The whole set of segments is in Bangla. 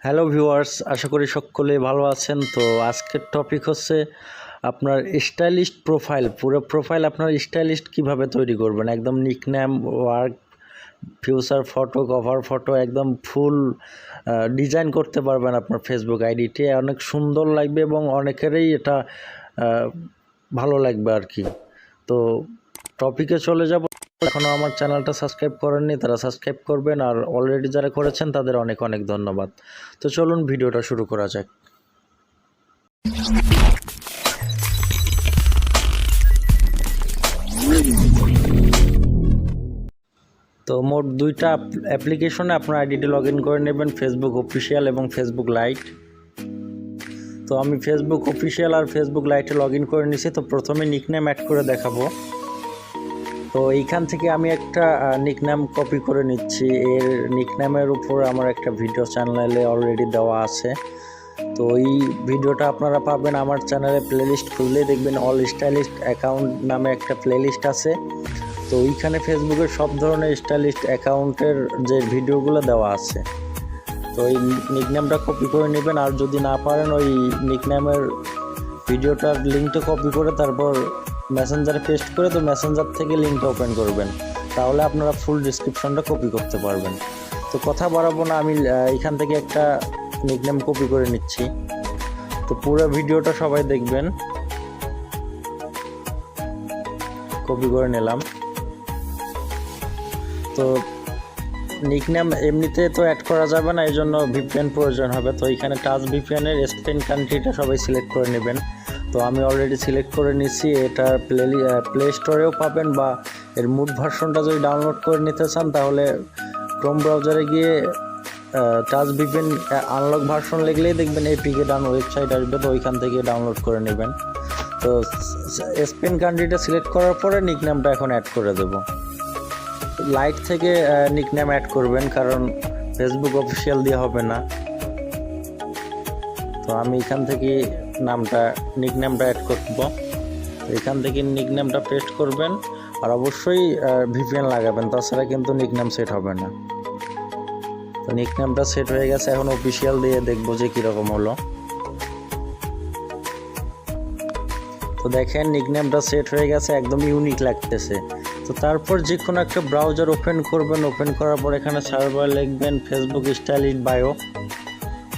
হ্যালো ভিউয়ার্স, আশা করি সকলে ভালো আছেন। তো আজকের টপিক হচ্ছে আপনার স্টাইলিস্ট প্রোফাইল। পুরো প্রোফাইল আপনার স্টাইলিস্ট কিভাবে তৈরি করবেন, একদম nickname, work, future photo, cover photo, একদম ফুল ডিজাইন করতে পারবেন আপনার ফেসবুক আইডিটি। অনেক সুন্দর লাগবে এবং অনেকেরই এটা ভালো লাগবে আর কি। তো টপিকে চলে যাব। এখনও আমার চ্যানেলটা সাবস্ক্রাইব করেননি তারা সাবস্ক্রাইব করবেন, আর অলরেডি যারা করেছেন তাদের অনেক অনেক ধন্যবাদ। তো চলুন ভিডিওটা শুরু করা যাক। তো মোট দুইটা অ্যাপ্লিকেশনে আপনার আইডিটি লগ ইন করে নেবেন, ফেসবুক অফিসিয়াল এবং ফেসবুক লাইট। তো আমি ফেসবুক অফিসিয়াল আর ফেসবুক লাইটে লগ ইন করে নিছি। তো প্রথমে নিকনেম অ্যাড করে দেখাবো। তো এইখান থেকে আমি একটা নিকনেম কপি করে নিচ্ছি। এর নিকনেমের উপর আমার একটা ভিডিও চ্যানেলে অলরেডি দেওয়া আছে। তো ওই ভিডিওটা আপনারা পাবেন আমার চ্যানেলে। প্লেলিস্ট খুললেই দেখবেন অল স্টাইলিস্ট অ্যাকাউন্ট নামে একটা প্লেলিস্ট আছে। তো ওইখানে ফেসবুকের সব ধরনের স্টাইলিস্ট অ্যাকাউন্টের যে ভিডিওগুলো দেওয়া আছে। তো ওই নিকনেমটা কপি করে নেবেন, আর যদি না পারেন ওই নিকনেমের ভিডিওটার লিঙ্কটা কপি করে তারপর মেসেঞ্জারে পেস্ট করে তো মেসেঞ্জার থেকে লিঙ্কটা ওপেন করবেন, তাহলে আপনারা ফুল ডিসক্রিপশনটা কপি করতে পারবেন। তো কথা বাড়াবো না, আমি এখান থেকে একটা নিকনেম কপি করে নিচ্ছি। তো পুরো ভিডিওটা সবাই দেখবেন। কপি করে নিলাম। তো নিকনেম এমনিতে তো অ্যাড করা যাবে না, এই জন্য ভিপিএন প্রয়োজন হবে। তো এখানে টাচ ভিপিএনের স্পেন কান্ট্রিটা সবাই সিলেক্ট করে নেবেন। তো আমি অলরেডি সিলেক্ট করে নিচ্ছি। এটা প্লে স্টোরেও পাবেন, বা এর মুড ভার্সনটা যদি ডাউনলোড করে নিতে চান তাহলে ক্রোম ব্রাউজারে গিয়ে টাচ ভিপিএন আনলক ভার্সন লিখলেই দেখবেন এপিকে ডাউন ওয়েবসাইট আসবে। তো ওইখান থেকে ডাউনলোড করে নেবেন। তো স্পেন কান্ট্রিটা সিলেক্ট করার পরে নিকনেমটা এখন অ্যাড করে দেব। লাইট থেকে নিকনেম অ্যাড করবেন, কারণ ফেসবুক অফিসিয়াল দিয়ে হবে না। তো আমি এখান থেকে নিকনেমটা অ্যাড করব। এখান থেকে নিকনেমটা পেস্ট করবেন, আর অবশ্যই ভিপিএন লাগাবেন, তাছাড়া কিন্তু নিকনেম সেট হবে না। তো নিকনেমটা সেট হয়ে গেছে, এখন অফিসিয়াল দিয়ে দেখবো যে কীরকম হলো। তো দেখেন নিকনেমটা সেট হয়ে গেছে, একদম ইউনিক লাগতেছে। তো তারপর যে কোনো একটা ব্রাউজার ওপেন করবেন। ওপেন করার পর এখানে সার্ভার লিখবেন ফেসবুক স্টাইলিস্ট বায়ো।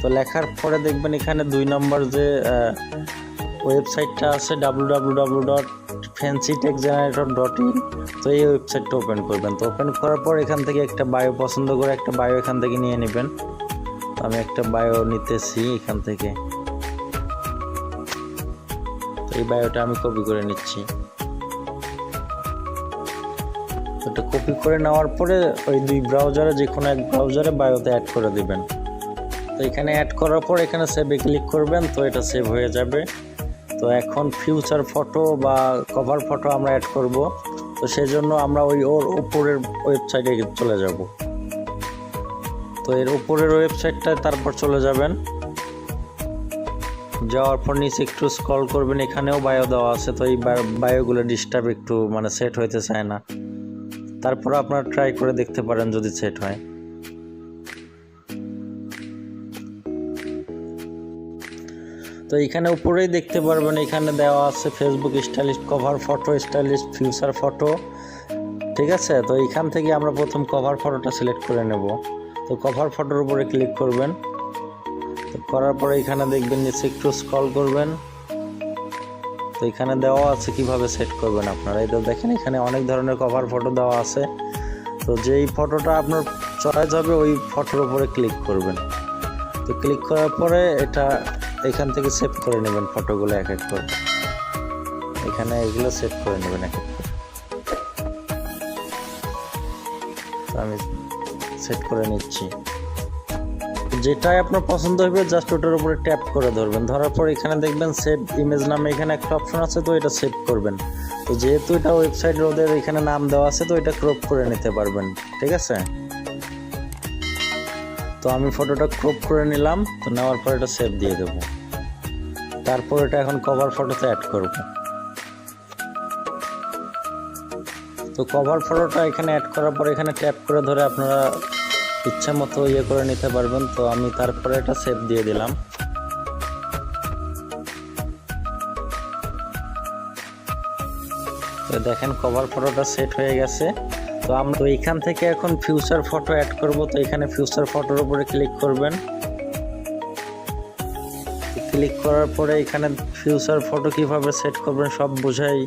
তো লেখার পরে দেখবেন এখানে 2 নম্বর যে ওয়েবসাইটটা আছে www.fancytechgenerator.in। তো এই ওয়েবসাইটটা ওপেন করবেন। তো ওপেন করার পর এখান থেকে একটা বায়ো পছন্দ করে একটা বায়ো এখান থেকে নিয়ে নেবেন। তো আমি একটা বায়ো নিতেছি এখান থেকে। তো এই বায়োটা আমি কপি করে নিচ্ছি। এটা কপি করে নেওয়ার পরে ওই 2 ব্রাউজারে যে কোনো এক ব্রাউজারে বায়োতে অ্যাড করে দিবেন। তো এখানে অ্যাড করার পর এখানে সেভে ক্লিক করবেন। তো এটা সেভ হয়ে যাবে। তো এখন ফিউচার ফটো বা কভার ফটো আমরা অ্যাড করব। তো সেই জন্য আমরা ওর উপরের ওয়েবসাইটে চলে যাব। তো এর উপরের ওয়েবসাইটটায় তারপর চলে যাবেন। যাওয়ার পর নিচে একটু স্ক্রল করবেন, এখানেও বায়ো দেওয়া আছে। তো এই বায়োগুলো ডিস্টার্ব একটু সেট হইতে চায় না। তারপর আপনারা ট্রাই করে দেখতে পারেন যদি সেট হয়। তো এখানে উপরেই দেখতে পারবেন এখানে দেওয়া আছে Facebook stylist cover photo, stylist future photo, ঠিক আছে। তো এখান থেকে আমরা প্রথম কভার ফটোটা সিলেক্ট করে নেব। তো কভার ফটোর উপরে ক্লিক করবেন। তো করার পরে এখানে দেখবেন নিচে একটু স্ক্রল করবেন। তো এখানে দেওয়া আছে কিভাবে সেট করবেন আপনারা। এই তো দেখেন এখানে অনেক ধরনের কভার ফটো দেওয়া আছে। তো যেই ফটোটা আপনার চয়েস হবে ওই ফটোর উপরে ক্লিক করবেন। তো ক্লিক করার পরে এটা এখান থেকে সেভ করে নেবেন ফটোগুলো এক এক করে। এখানে এগুলো সেভ করে নেবেন এক এক করে। তো আমি সেট করে নিচ্ছি। যেটাই আপনার পছন্দ হবে জাস্ট ওটার উপরে ট্যাপ করে ধরবেন। ধরার পর এখানে দেখবেন সেভ ইমেজ নামে এখানে একটা অপশন আছে। তো এটা সেভ করবেন। তো যেহেতু এটা ওয়েবসাইট ওদের এখানে নাম দেওয়া আছে, তো এটা ক্রপ করে নিতে পারবেন, ঠিক আছে। তো আমি ফটোটা ক্রপ করে নিলাম। তো নেওয়ার পর এটা সেভ দিয়ে দেব। তারপর এটা এখন কভার ফটোতে অ্যাড করব। তো কভার ফটোটা এখানে অ্যাড করার পর এখানে ট্যাপ করে ধরে আপনারা ইচ্ছা মতো ইয়ে করে নিতে পারবেন। তো আমি তারপরে এটা সেভ দিয়ে দিলাম। তো দেখেন কভার ফটোটা সেট হয়ে গেছে। তো আমরা তো এখান থেকে এখন ফিউচার ফটো অ্যাড করব। তো এখানে ফিউচার ফটোর উপরে ক্লিক করবেন। ক্লিক করার পরে এখানে ফিউচার ফটো কিভাবে সেট করবেন সব বোঝাই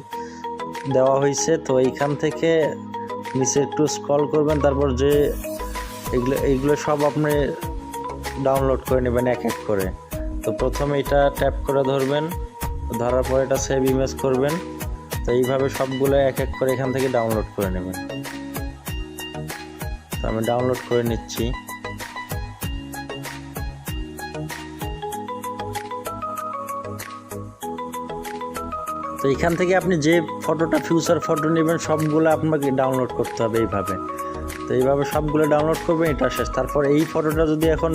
দেওয়া হয়েছে। তো এইখান থেকে নিচে একটু স্ক্রল করবেন, তারপর যে এইগুলো সব আপনি ডাউনলোড করে নেবেন এক এক করে। তো প্রথমে এটা ট্যাপ করে ধরবেন, ধরার পর এটা সেভ ইমেজ করবেন। তো এইভাবে সবগুলো এক এক করে এখান থেকে ডাউনলোড করে নেবেন। তো আমি ডাউনলোড করে নিচ্ছি। তো এখান থেকে আপনি যে ফটোটা ফিউচার ফটো নেবেন সবগুলো আপনাকে ডাউনলোড করতে হবে এইভাবে। তো এইভাবে সবগুলো ডাউনলোড করবেন, এটা শেষ। তারপর এই ফটোটা যদি এখন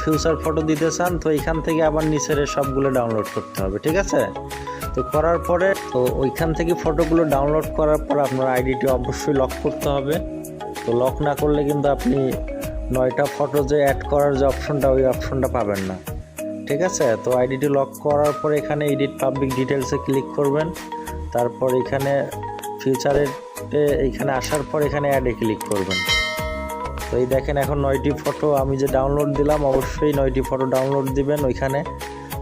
ফিউচার ফটো দিতে চান তো এইখান থেকে আবার নিচের সবগুলো ডাউনলোড করতে হবে, ঠিক আছে। তো করার পরে তো ওইখান থেকে ফটোগুলো ডাউনলোড করার পর আপনার আইডিটি অবশ্যই লক করতে হবে। তো লক না করলে কিন্তু আপনি 9টা ফটো যে অ্যাড করার যে অপশনটা ওই অপশনটা পাবেন না, ঠিক আছে। তো আইডিটি লক করার পর এখানে এডিট পাবলিক ডিটেলসে ক্লিক করবেন। তারপর এখানে ফিউচারে এইখানে আসার পর এখানে অ্যাডে ক্লিক করবেন। তো এই দেখেন এখন 9টি ফটো আমি যে ডাউনলোড দিলাম, অবশ্যই 9টি ফটো ডাউনলোড দিবেন ওইখানে।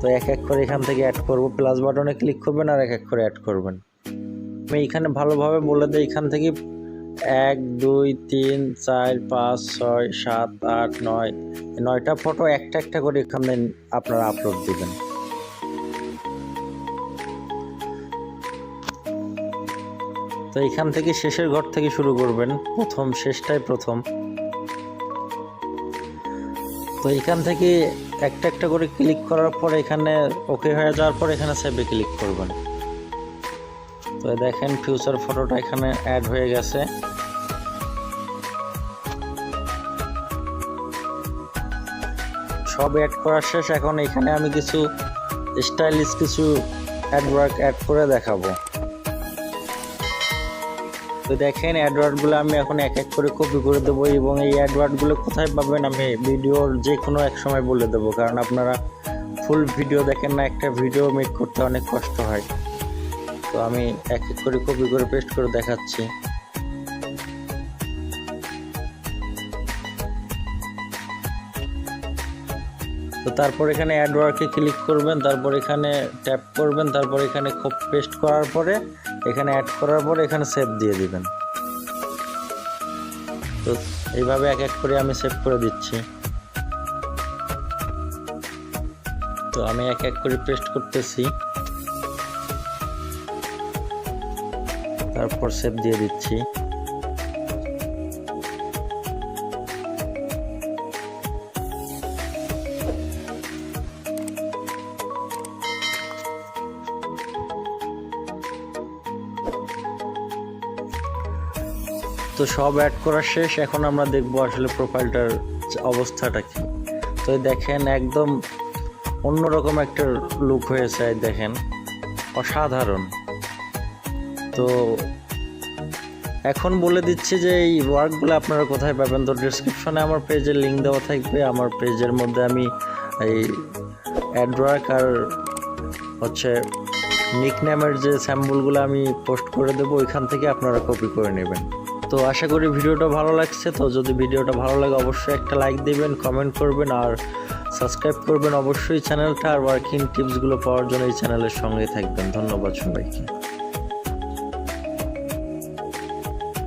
তো এক এক করে এখান থেকে অ্যাড করব, প্লাস বাটনে ক্লিক করবেন আর এক এক করে অ্যাড করবেন। আমি এখানে ভালোভাবে বলে দিই, এখান থেকে 1 2 3 4 5 6 7 8 9 9টা ফটো একটা একটা করে এখানে আপনারা আপলোড দিবেন। তো এখান থেকে শেষের ঘর থেকে শুরু করবেন, প্রথম শেষটাই প্রথম। তো এখান থেকে একটা একটা করে ক্লিক করার পর এখানে ওকে হয়ে যাওয়ার পর এখানে সেভে ক্লিক করবেন। তো দেখেন ফিউচার ফটোটা এখানে অ্যাড হয়ে গেছে। সব অ্যাড করা শেষ। এখন এখানে আমি কিছু স্টাইলিশ কিছু অ্যাডওয়ার্ক অ্যাড করে দেখাবো। তো দেখেন অ্যাডওয়ার্ডগুলো আমি এখন এক এক করে কপি করে দেবো, এবং এই অ্যাডওয়ার্ডগুলো কোথায় পাবেন আমি ভিডিওর যে কোনো এক সময় বলে দেবো, কারণ আপনারা ফুল ভিডিও দেখেন না, একটা ভিডিও মেক করতে অনেক কষ্ট হয়। তো আমি এক এক করে কপি করে পেস্ট করে দেখাচ্ছি। তো তারপর এখানে অ্যাডওয়ার্কে ক্লিক করবেন, তারপর এখানে ট্যাপ করবেন, তারপর এখানে পেস্ট করার পরে এখানে অ্যাড করার পরে এখানে সেভ দিয়ে দিবেন। তো এইভাবে এক এক করে আমি সেভ করে দিচ্ছি। তো আমি এক এক করে পেস্ট করতেছি, তারপর সেভ দিয়ে দিচ্ছি। তো সব অ্যাড করা শেষ। এখন আমরা দেখব আসলে প্রোফাইলটার অবস্থাটা কি। তো দেখেন একদম অন্যরকম একটা লুক হয়েছে, দেখেন অসাধারণ। তো এখন বলে দিচ্ছি যে এই ওয়ার্কগুলো আপনারা কোথায় পাবেন। তো ডেসক্রিপশনে আমার পেজের লিঙ্ক দেওয়া থাকবে। আমার পেজের মধ্যে আমি এই অ্যাডওয়ার্ক আর হচ্ছে নিকনেমের যে স্যাম্পলগুলো আমি পোস্ট করে দেবো, ওইখান থেকে আপনারা কপি করে নেবেন। তো আশা করি ভিডিওটা ভালো লাগছে। তো যদি ভিডিওটা ভালো লাগে অবশ্যই একটা লাইক দিবেন, কমেন্ট করবেন আর সাবস্ক্রাইব করবেন অবশ্যই চ্যানেলটা। আর ওয়ার্কিং টিপসগুলো পাওয়ার জন্য এই চ্যানেলের সঙ্গে থাকবেন। ধন্যবাদ সবাইকে।